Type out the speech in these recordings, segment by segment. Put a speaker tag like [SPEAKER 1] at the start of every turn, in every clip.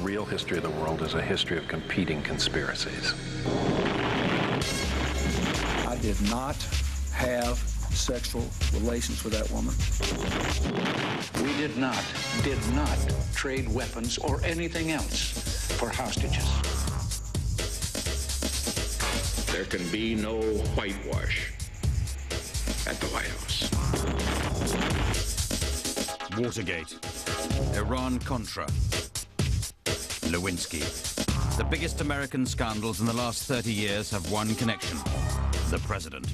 [SPEAKER 1] real history of the world is a history of competing conspiracies.
[SPEAKER 2] I did not have sexual relations with that woman.
[SPEAKER 3] We did not trade weapons or anything else for hostages.
[SPEAKER 4] There can be no whitewash at the White House.
[SPEAKER 5] Watergate, Iran-Contra, Lewinsky. The biggest American scandals in the last 30 years have one connection: the president.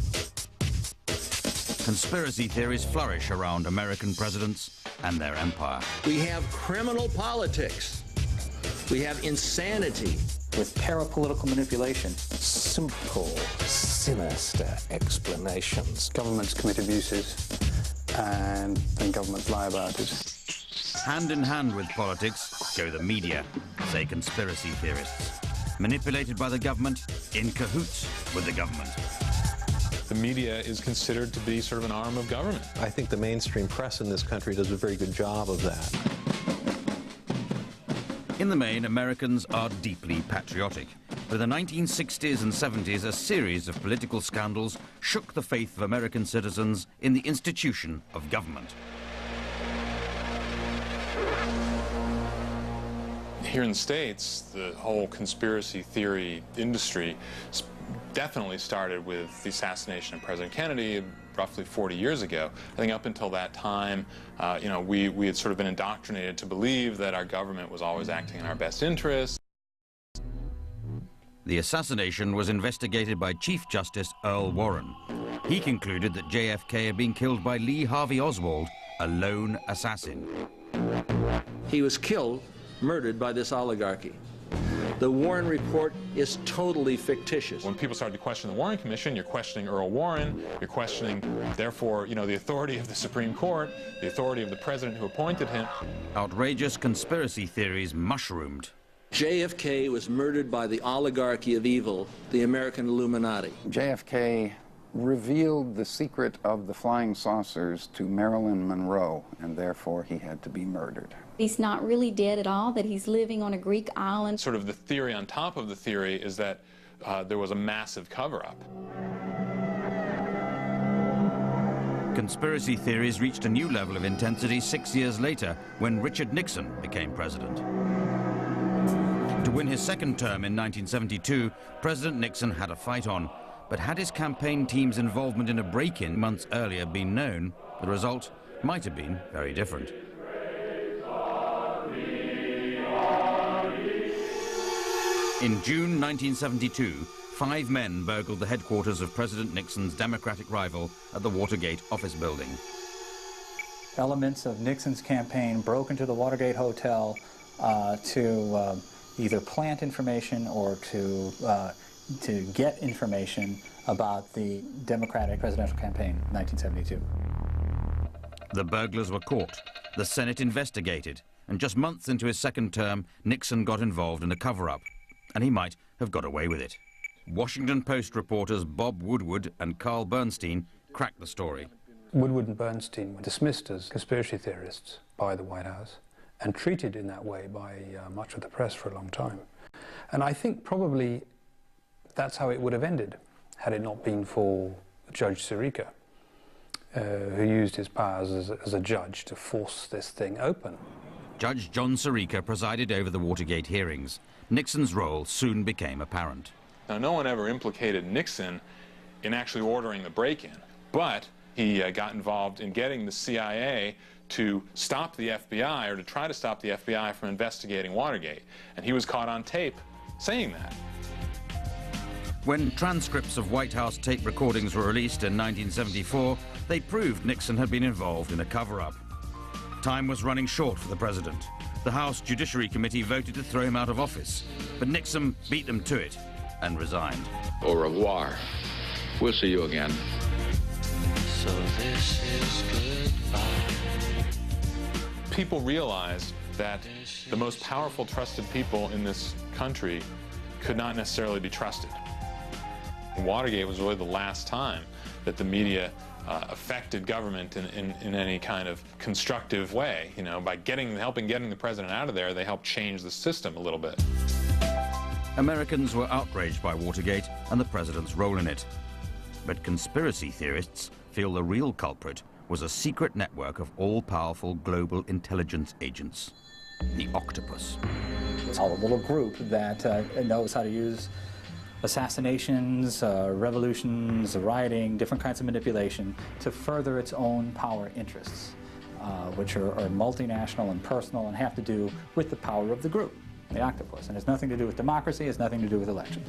[SPEAKER 5] Conspiracy theories flourish around American presidents and their empire.
[SPEAKER 6] We have criminal politics. We have insanity.
[SPEAKER 7] With parapolitical manipulation.
[SPEAKER 8] Simple, sinister explanations.
[SPEAKER 9] Governments commit abuses, and then governments lie about it.
[SPEAKER 5] Hand in hand with politics go the media, say conspiracy theorists. Manipulated by the government, in cahoots with the government.
[SPEAKER 10] The media is considered to be sort of an arm of government.
[SPEAKER 1] I think the mainstream press in this country does a very good job of that.
[SPEAKER 5] In the main, Americans are deeply patriotic. But in the 1960s and 70s, a series of political scandals shook the faith of American citizens in the institution of government.
[SPEAKER 10] Here in the States, the whole conspiracy theory industry definitely started with the assassination of President Kennedy roughly 40 years ago. I think up until that time, we had sort of been indoctrinated to believe that our government was always acting in our best interests.
[SPEAKER 5] The assassination was investigated by Chief Justice Earl Warren. He concluded that JFK had been killed by Lee Harvey Oswald, a lone assassin.
[SPEAKER 6] He was killed, murdered by this oligarchy. The Warren report is totally fictitious.
[SPEAKER 10] When people started to question the Warren Commission, you're questioning Earl Warren, you're questioning, therefore, the authority of the Supreme Court, the authority of the president who appointed him.
[SPEAKER 5] Outrageous conspiracy theories mushroomed.
[SPEAKER 6] JFK was murdered by the oligarchy of evil, the American Illuminati.
[SPEAKER 9] JFK revealed the secret of the flying saucers to Marilyn Monroe, and therefore he had to be murdered.
[SPEAKER 11] He's not really dead at all, that he's living on a Greek island.
[SPEAKER 10] Sort of the theory on top of the theory is that there was a massive cover-up.
[SPEAKER 5] Conspiracy theories reached a new level of intensity 6 years later when Richard Nixon became president. To win his second term in 1972, President Nixon had a fight on. But had his campaign team's involvement in a break-in months earlier been known, the result might have been very different. In June 1972, 5 men burgled the headquarters of President Nixon's Democratic rival at the Watergate office building.
[SPEAKER 7] Elements of Nixon's campaign broke into the Watergate Hotel to either plant information or to get information about the Democratic presidential campaign in 1972.
[SPEAKER 5] The burglars were caught. The Senate investigated. And just months into his second term, Nixon got involved in a cover-up. And he might have got away with it. Washington Post reporters Bob Woodward and Carl Bernstein cracked the story.
[SPEAKER 9] Woodward and Bernstein were dismissed as conspiracy theorists by the White House and treated in that way by much of the press for a long time. And I think probably that's how it would have ended had it not been for Judge Sirica, who used his powers as a judge to force this thing open.
[SPEAKER 5] Judge John Sirica presided over the Watergate hearings. Nixon's role soon became apparent.
[SPEAKER 10] Now, no one ever implicated Nixon in actually ordering the break-in, but he got involved in getting the CIA to stop the FBI, or to try to stop the FBI from investigating Watergate. And he was caught on tape saying that.
[SPEAKER 5] When transcripts of White House tape recordings were released in 1974, they proved Nixon had been involved in a cover-up. Time was running short for the president. The House Judiciary Committee voted to throw him out of office, but Nixon beat them to it and resigned.
[SPEAKER 4] Au revoir. We'll see you again.
[SPEAKER 3] So this is goodbye.
[SPEAKER 10] People realized that the most powerful, trusted people in this country could not necessarily be trusted. Watergate was really the last time that the media affected government in any kind of constructive way. You know, by helping getting the president out of there, they helped change the system a little bit.
[SPEAKER 5] Americans were outraged by Watergate and the president's role in it. But conspiracy theorists feel the real culprit was a secret network of all-powerful global intelligence agents, the Octopus.
[SPEAKER 7] It's all a little group that knows how to use assassinations, revolutions, rioting, different kinds of manipulation to further its own power interests, which are multinational and personal and have to do with the power of the group, the Octopus. And it's nothing to do with democracy, it's nothing to do with elections.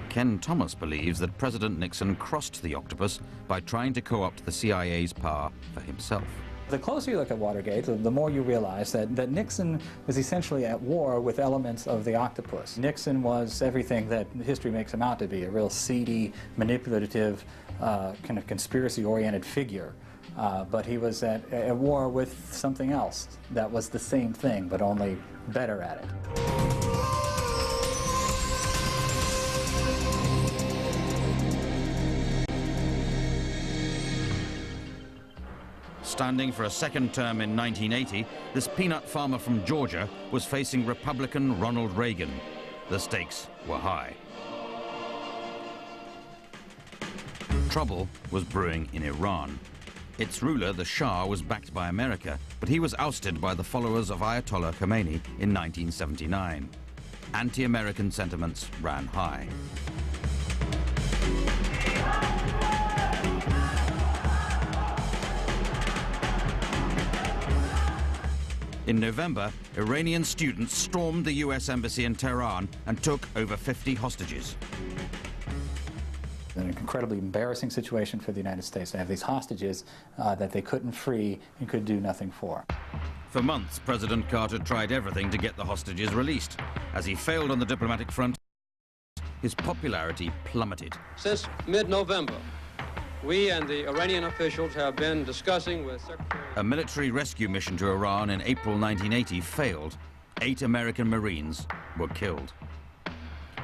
[SPEAKER 5] Ken Thomas believes that President Nixon crossed the Octopus by trying to co-opt the CIA's power for himself.
[SPEAKER 7] The closer you look at Watergate, the more you realize that Nixon was essentially at war with elements of the Octopus. Nixon was everything that history makes him out to be, a real seedy, manipulative, kind of conspiracy-oriented figure. But he was at war with something else that was the same thing, but only better at it.
[SPEAKER 5] Standing for a second term in 1980, this peanut farmer from Georgia was facing Republican Ronald Reagan. The stakes were high. Trouble was brewing in Iran. Its ruler, the Shah, was backed by America, but he was ousted by the followers of Ayatollah Khomeini in 1979. Anti-American sentiments ran high. In November, Iranian students stormed the US embassy in Tehran and took over 50 hostages.
[SPEAKER 7] An incredibly embarrassing situation for the United States to have these hostages that they couldn't free and could do nothing for.
[SPEAKER 5] For months, President Carter tried everything to get the hostages released. As he failed on the diplomatic front, his popularity plummeted.
[SPEAKER 12] Since mid-November, we and the Iranian officials have been discussing with Secretary...
[SPEAKER 5] A military rescue mission to Iran in April 1980 failed. 8 American Marines were killed.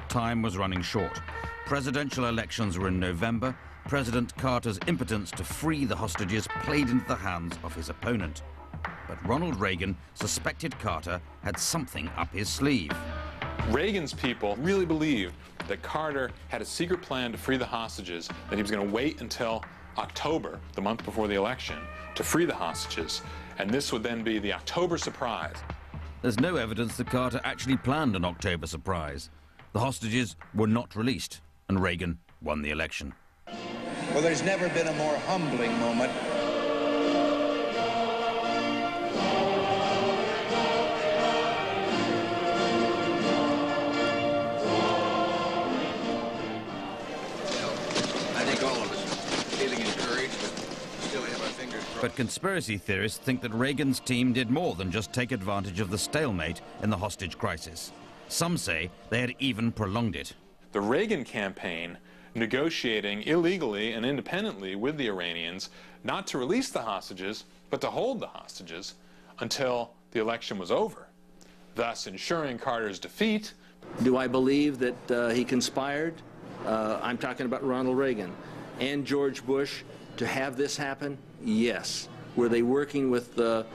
[SPEAKER 5] Time was running short. Presidential elections were in November. President Carter's impotence to free the hostages played into the hands of his opponent. But Ronald Reagan suspected Carter had something up his sleeve.
[SPEAKER 10] Reagan's people really believed that Carter had a secret plan to free the hostages, that he was going to wait until October, the month before the election, to free the hostages, and this would then be the October surprise.
[SPEAKER 5] There's no evidence that Carter actually planned an October surprise. The hostages were not released, and Reagan won the election.
[SPEAKER 13] Well, there's never been a more humbling moment.
[SPEAKER 5] But conspiracy theorists think that Reagan's team did more than just take advantage of the stalemate in the hostage crisis. Some say they had even prolonged it.
[SPEAKER 10] The Reagan campaign negotiating illegally and independently with the Iranians not to release the hostages, but to hold the hostages until the election was over, thus ensuring Carter's defeat.
[SPEAKER 6] Do I believe that he conspired? I'm talking about Ronald Reagan and George Bush to have this happen? Yes. Were they working with the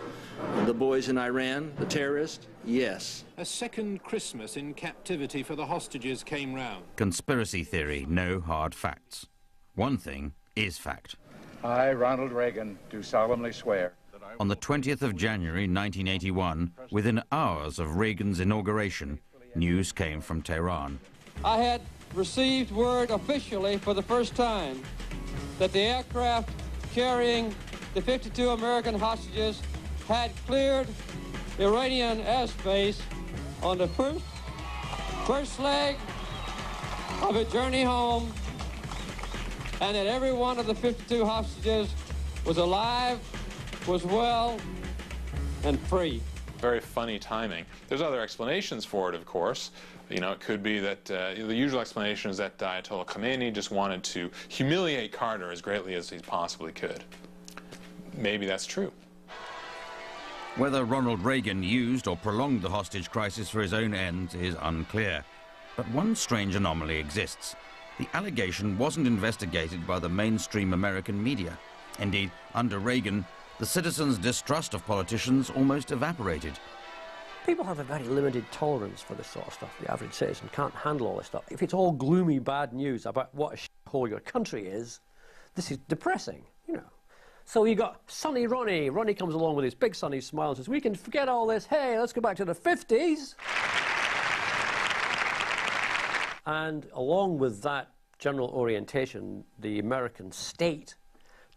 [SPEAKER 6] boys in Iran, the terrorists? Yes.
[SPEAKER 14] A second Christmas in captivity for the hostages came round.
[SPEAKER 5] Conspiracy theory, no hard facts. One thing is fact.
[SPEAKER 15] I, Ronald Reagan, do solemnly swear.
[SPEAKER 5] On the 20th of January 1981, within hours of Reagan's inauguration, news came from Tehran.
[SPEAKER 12] I had received word officially for the first time that the aircraft carrying the 52 American hostages had cleared Iranian airspace on the first leg of a journey home, and that every one of the 52 hostages was alive, was well, and free.
[SPEAKER 10] Very funny timing. There's other explanations for it, of course. You know, it could be that the usual explanation is that Ayatollah Khomeini just wanted to humiliate Carter as greatly as he possibly could. Maybe that's true.
[SPEAKER 5] Whether Ronald Reagan used or prolonged the hostage crisis for his own ends is unclear. But one strange anomaly exists. The allegation wasn't investigated by the mainstream American media. Indeed, under Reagan, the citizens' distrust of politicians almost evaporated.
[SPEAKER 16] People have a very limited tolerance for this sort of stuff. The average citizen can't handle all this stuff. If it's all gloomy, bad news about what a shithole your country is, this is depressing, you know. So you got Sonny Ronnie. Ronnie comes along with his big sunny smile and says, we can forget all this. Hey, let's go back to the 50s. And along with that general orientation, the American state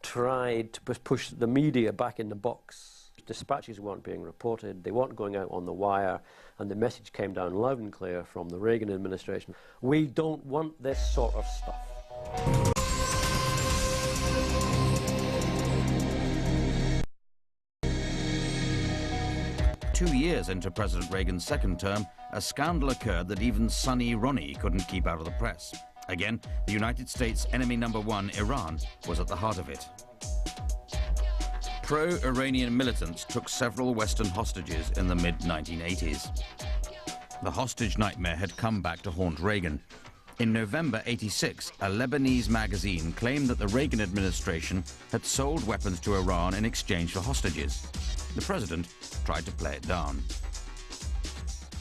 [SPEAKER 16] tried to push the media back in the box. Dispatches weren't being reported, they weren't going out on the wire, and the message came down loud and clear from the Reagan administration: we don't want this sort of stuff.
[SPEAKER 5] Two years into President Reagan's second term, a scandal occurred that even Sonny Ronnie couldn't keep out of the press. Again, the United States' enemy number one, Iran, was at the heart of it. Pro-Iranian militants took several Western hostages in the mid-1980s. The hostage nightmare had come back to haunt Reagan. In November '86, a Lebanese magazine claimed that the Reagan administration had sold weapons to Iran in exchange for hostages. The president tried to play it down.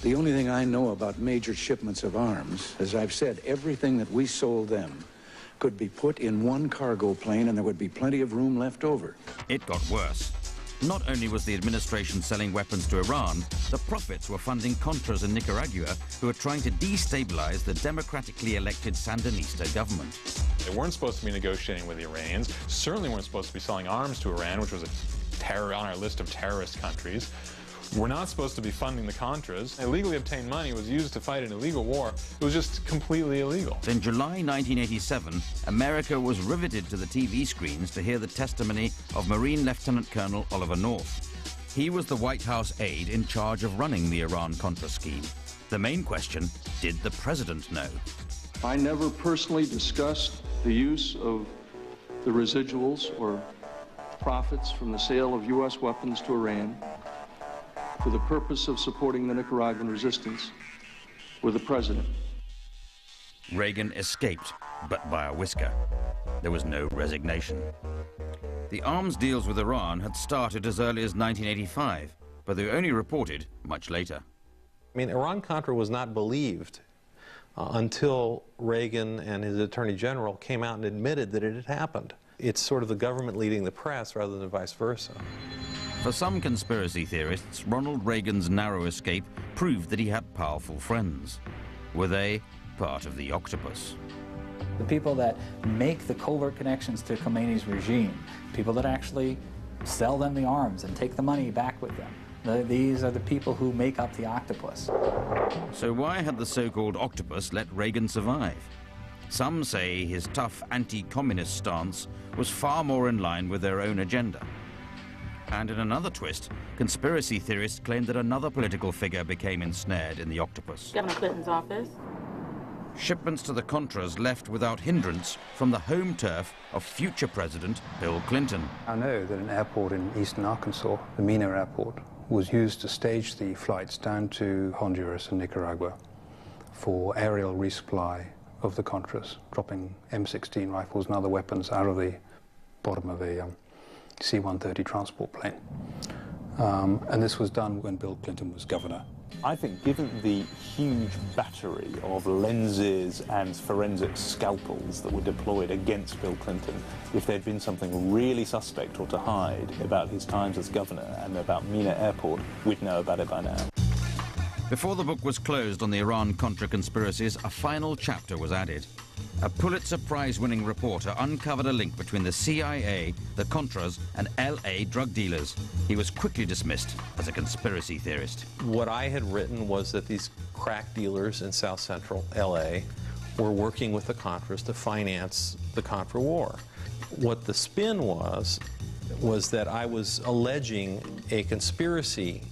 [SPEAKER 2] The only thing I know about major shipments of arms, as I've said, everything that we sold them could be put in one cargo plane and there would be plenty of room left over.
[SPEAKER 5] It got worse. Not only was the administration selling weapons to Iran, the profits were funding Contras in Nicaragua, who were trying to destabilize the democratically elected Sandinista government.
[SPEAKER 10] They weren't supposed to be negotiating with the Iranians, certainly weren't supposed to be selling arms to Iran, which was a terror on our list of terrorist countries. We're not supposed to be funding the Contras. Illegally obtained money was used to fight an illegal war. It was just completely illegal.
[SPEAKER 5] In July 1987, America was riveted to the TV screens to hear the testimony of Marine Lieutenant Colonel Oliver North. He was the White House aide in charge of running the Iran-Contra scheme. The main question, did the president know?
[SPEAKER 17] I never personally discussed the use of the residuals or profits from the sale of U.S. weapons to Iran for the purpose of supporting the Nicaraguan resistance with the president.
[SPEAKER 5] Reagan escaped, but by a whisker. There was no resignation. The arms deals with Iran had started as early as 1985, but they were only reported much later.
[SPEAKER 1] I mean, Iran-Contra was not believed until Reagan and his Attorney General came out and admitted that it had happened. It's sort of the government leading the press rather than vice versa.
[SPEAKER 5] For some conspiracy theorists, Ronald Reagan's narrow escape proved that he had powerful friends. Were they part of the octopus?
[SPEAKER 7] The people that make the covert connections to Khomeini's regime, people that actually sell them the arms and take the money back with them, these are the people who make up the octopus.
[SPEAKER 5] So why had the so-called octopus let Reagan survive? Some say his tough anti-communist stance was far more in line with their own agenda. And in another twist, conspiracy theorists claim that another political figure became ensnared in the octopus.
[SPEAKER 18] Governor Clinton's office.
[SPEAKER 5] Shipments to the Contras left without hindrance from the home turf of future President Bill Clinton.
[SPEAKER 9] I know that an airport in eastern Arkansas, the Mena Airport, was used to stage the flights down to Honduras and Nicaragua for aerial resupply of the Contras, dropping M16 rifles and other weapons out of the bottom of a C-130 transport plane. And this was done when Bill Clinton was governor.
[SPEAKER 19] I think given the huge battery of lenses and forensic scalpels that were deployed against Bill Clinton, if there'd been something really suspect or to hide about his times as governor and about Mena Airport, we'd know about it by now.
[SPEAKER 5] Before the book was closed on the Iran-Contra conspiracies, a final chapter was added. A Pulitzer Prize-winning reporter uncovered a link between the CIA, the Contras, and L.A. drug dealers. He was quickly dismissed as a conspiracy theorist.
[SPEAKER 1] What I had written was that these crack dealers in South Central L.A. were working with the Contras to finance the Contra War. What the spin was that I was alleging a conspiracy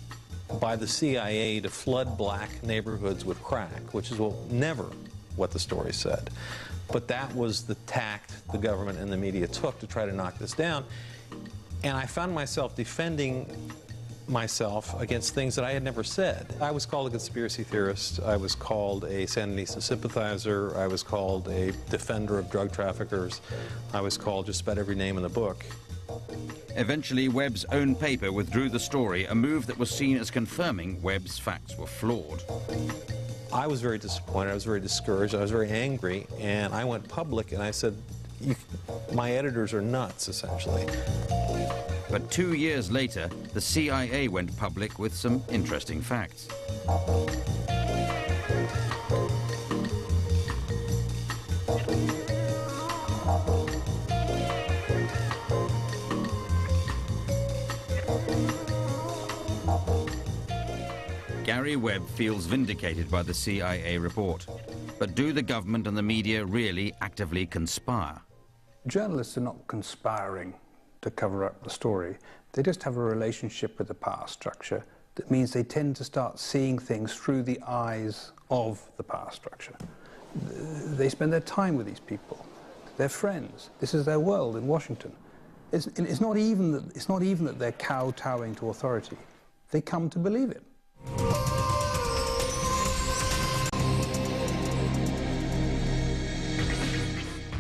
[SPEAKER 1] by the CIA to flood black neighborhoods with crack, which is never what the story said. But that was the tact the government and the media took to try to knock this down. And I found myself defending myself against things that I had never said. I was called a conspiracy theorist. I was called a Sandinista sympathizer. I was called a defender of drug traffickers. I was called just about every name in the book.
[SPEAKER 5] Eventually, Webb's own paper withdrew the story, a move that was seen as confirming Webb's facts were flawed.
[SPEAKER 1] I was very disappointed, I was very discouraged, I was very angry, and I went public and I said, my editors are nuts, essentially.
[SPEAKER 5] But 2 years later, the CIA went public with some interesting facts. Gary Webb feels vindicated by the CIA report. But do the government and the media really actively conspire?
[SPEAKER 9] Journalists are not conspiring to cover up the story. They just have a relationship with the power structure that means they tend to start seeing things through the eyes of the power structure. They spend their time with these people. They're friends. This is their world in Washington. It's not even that they're kowtowing to authority. They come to believe it.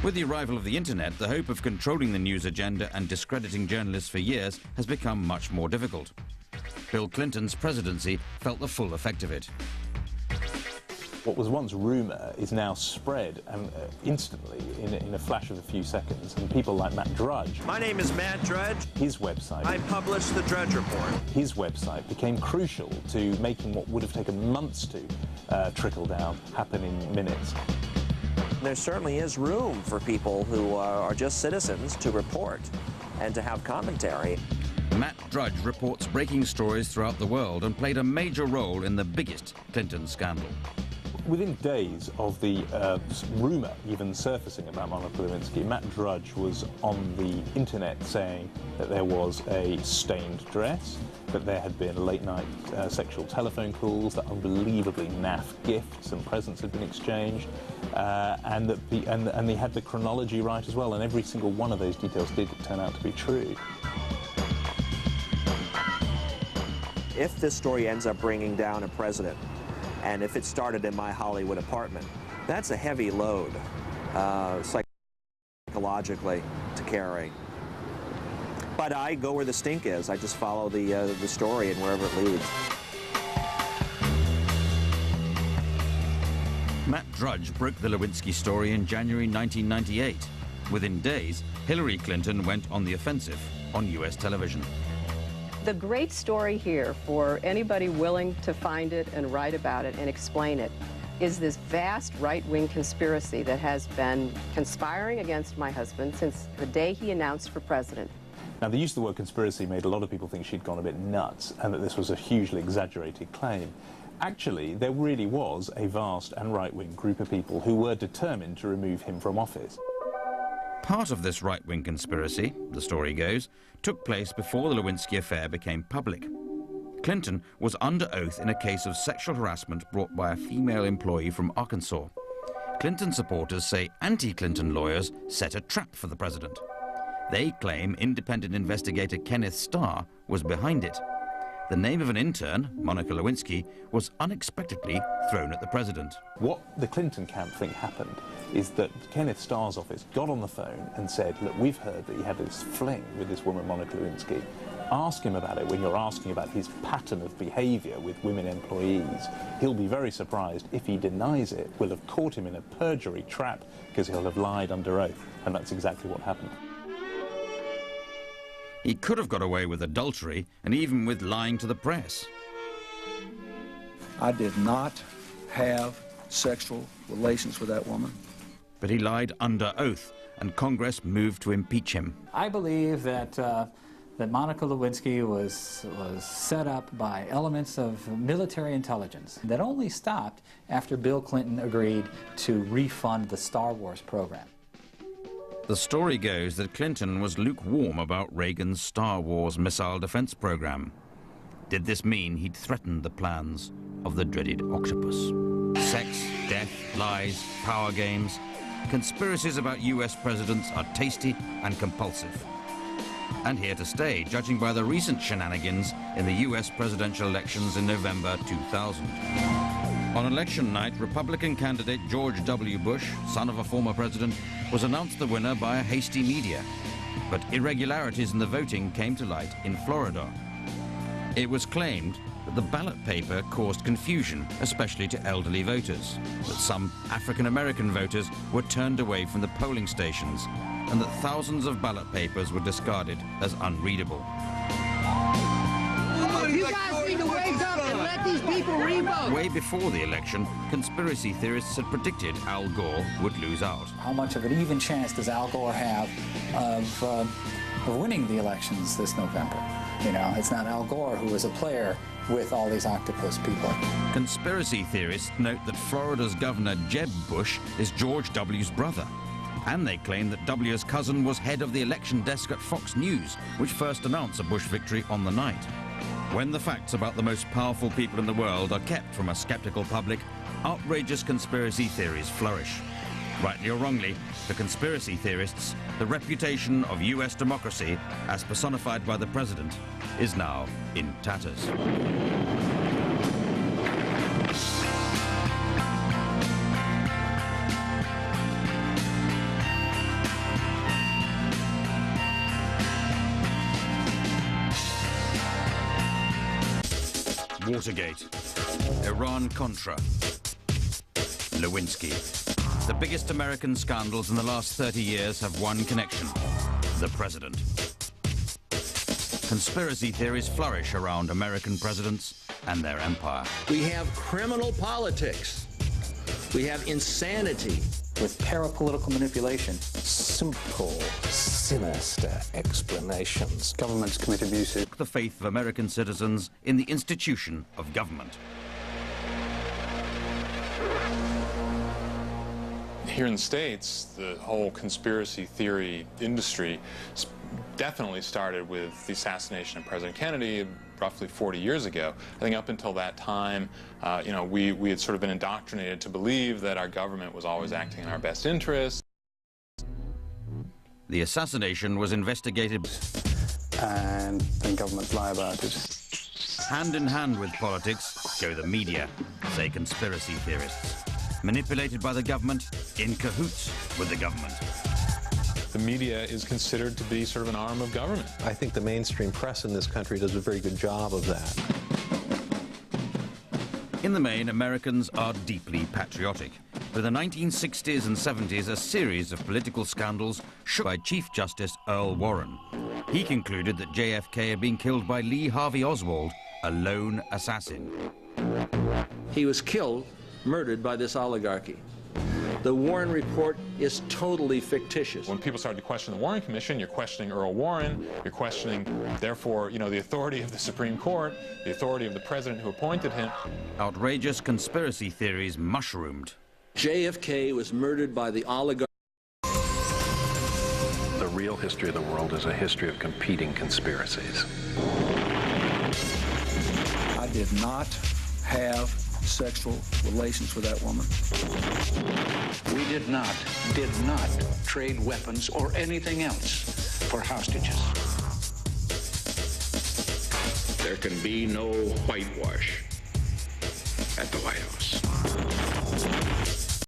[SPEAKER 5] With the arrival of the internet, the hope of controlling the news agenda and discrediting journalists for years has become much more difficult. Bill Clinton's presidency felt the full effect of it.
[SPEAKER 19] What was once rumour is now spread and instantly in a flash of a few seconds, and people like Matt Drudge.
[SPEAKER 18] My name is Matt Drudge.
[SPEAKER 19] His website.
[SPEAKER 18] I published the Drudge Report.
[SPEAKER 19] His website became crucial to making what would have taken months to trickle down happen in minutes.
[SPEAKER 18] There certainly is room for people who are just citizens to report and to have commentary.
[SPEAKER 5] Matt Drudge reports breaking stories throughout the world and played a major role in the biggest Clinton scandal.
[SPEAKER 19] Within days of the rumour even surfacing about Monica Lewinsky, Matt Drudge was on the internet saying that there was a stained dress, that there had been late-night sexual telephone calls, that unbelievably naff gifts and presents had been exchanged, and they had the chronology right as well, and every single one of those details did turn out to be true.
[SPEAKER 18] If this story ends up bringing down a president, and if it started in my Hollywood apartment, that's a heavy load psychologically to carry. But I go where the stink is. I just follow the story and wherever it leads.
[SPEAKER 5] Matt Drudge broke the Lewinsky story in January 1998. Within days, Hillary Clinton went on the offensive on US television.
[SPEAKER 20] The great story here, for anybody willing to find it and write about it and explain it, is this vast right-wing conspiracy that has been conspiring against my husband since the day he announced for president.
[SPEAKER 19] Now, the use of the word conspiracy made a lot of people think she'd gone a bit nuts and that this was a hugely exaggerated claim. Actually, there really was a vast and right-wing group of people who were determined to remove him from office.
[SPEAKER 5] Part of this right-wing conspiracy, the story goes, took place before the Lewinsky affair became public. Clinton was under oath in a case of sexual harassment brought by a female employee from Arkansas. Clinton supporters say anti-Clinton lawyers set a trap for the president. They claim independent investigator Kenneth Starr was behind it. The name of an intern, Monica Lewinsky, was unexpectedly thrown at the president.
[SPEAKER 19] What the Clinton camp think happened is that Kenneth Starr's office got on the phone and said, look, we've heard that he had this fling with this woman, Monica Lewinsky. Ask him about it when you're asking about his pattern of behaviour with women employees. He'll be very surprised if he denies it. We'll have caught him in a perjury trap because he'll have lied under oath. And that's exactly what happened.
[SPEAKER 5] He could have got away with adultery and even with lying to the press.
[SPEAKER 2] I did not have sexual relations with that woman.
[SPEAKER 5] But he lied under oath, and Congress moved to impeach him.
[SPEAKER 7] I believe that that Monica Lewinsky was set up by elements of military intelligence that only stopped after Bill Clinton agreed to refund the Star Wars program.
[SPEAKER 5] The story goes that Clinton was lukewarm about Reagan's Star Wars missile defense program. Did this mean he'd threatened the plans of the dreaded octopus? Sex, death, lies, power games. Conspiracies about US presidents are tasty and compulsive. And here to stay, judging by the recent shenanigans in the US presidential elections in November 2000. On election night, Republican candidate George W. Bush, son of a former president, was announced the winner by a hasty media. But irregularities in the voting came to light in Florida. It was claimed that the ballot paper caused confusion, especially to elderly voters, that some African-American voters were turned away from the polling stations, and that thousands of ballot papers were discarded as unreadable.
[SPEAKER 21] You guys need to wake up and let these people revote.
[SPEAKER 5] Way before the election, conspiracy theorists had predicted Al Gore would lose out.
[SPEAKER 7] How much of an even chance does Al Gore have of winning the elections this November? You know, it's not Al Gore who is a player with all these octopus people.
[SPEAKER 5] Conspiracy theorists note that Florida's Governor Jeb Bush is George W.'s brother. And they claim that W.'s cousin was head of the election desk at Fox News, which first announced a Bush victory on the night. When the facts about the most powerful people in the world are kept from a skeptical public, outrageous conspiracy theories flourish. Rightly or wrongly, to conspiracy theorists, the reputation of US democracy, as personified by the president, is now in tatters. Watergate, Iran-Contra, Lewinsky. The biggest American scandals in the last 30 years have one connection: the president. Conspiracy theories flourish around American presidents and their empire.
[SPEAKER 6] We have criminal politics. We have insanity.
[SPEAKER 7] With parapolitical manipulation.
[SPEAKER 8] Simple, sinister explanations.
[SPEAKER 9] Governments commit abuses.
[SPEAKER 5] The faith of American citizens in the institution of government.
[SPEAKER 10] Here in the States, the whole conspiracy theory industry definitely started with the assassination of President Kennedy roughly 40 years ago. I think up until that time, you know, we had sort of been indoctrinated to believe that our government was always acting in our best interest.
[SPEAKER 5] The assassination was investigated,
[SPEAKER 9] and then governments lie about it.
[SPEAKER 5] Hand in hand with politics go the media, say conspiracy theorists. Manipulated by the government, in cahoots with the government.
[SPEAKER 10] The media is considered to be sort of an arm of government.
[SPEAKER 1] I think the mainstream press in this country does a very good job of that.
[SPEAKER 5] In the main, Americans are deeply patriotic. For the 1960s and 70s, a series of political scandals shook by Chief Justice Earl Warren. He concluded that JFK had been killed by Lee Harvey Oswald, a lone assassin.
[SPEAKER 6] He was killed, murdered by this oligarchy. The Warren report is totally fictitious.
[SPEAKER 10] When people started to question the Warren Commission, you're questioning Earl Warren, you're questioning, therefore, you know, the authority of the Supreme Court, the authority of the president who appointed him.
[SPEAKER 5] Outrageous conspiracy theories mushroomed.
[SPEAKER 6] JFK was murdered by the oligarchy.
[SPEAKER 22] The real history of the world is a history of competing conspiracies.
[SPEAKER 2] I did not have sexual relations with that woman.
[SPEAKER 3] We did not trade weapons or anything else for hostages.
[SPEAKER 4] There can be no whitewash at the White House.